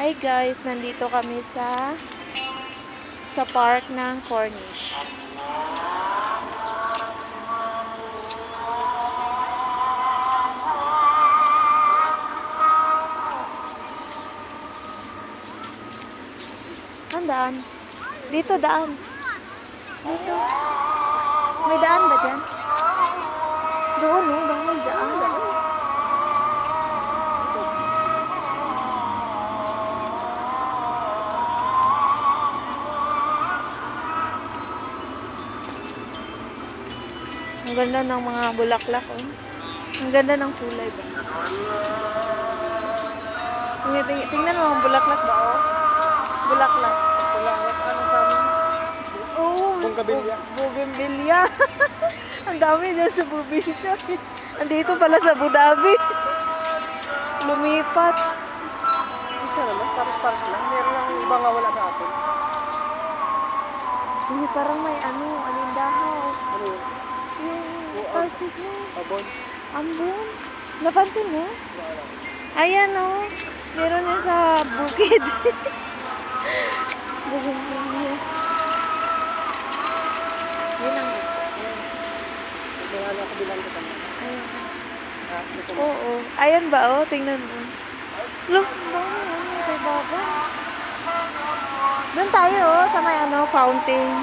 Hi guys, nandito kami sa park ng Cornish. Ang daan. Dito daan. Dito. May daan ba dyan? Doon, no? Bawal dyan. Ang ganda ng mga bulaklak, oh. Ang ganda ng kulay ba? Tingnan mo ang bulaklak ba, oh? Bulaklak. Bulaklak, ano sa amin? Oh, Bougainvillea. Bougainvillea. Ang dami dyan sa probinsya. Andito pala sa Abu Dhabi. Lumipat. Isa naman, pares-pares lang. Meron lang iba nga wala sa atin. Hindi, parang may alindahaw. Ano yun? Yung pasig mo. Abon? Ambon. Napansin mo? Wala lang. Ayan, oh. Meron yan sa bukid. Bougainvillea. Yun ang gusto. Kaya na ako bilang kita. Ayan. Ha? Gusto mo? Oo. Ayan ba, oh? Tingnan mo. Look, sa baba. Doon tayo, oh, sa may fountain.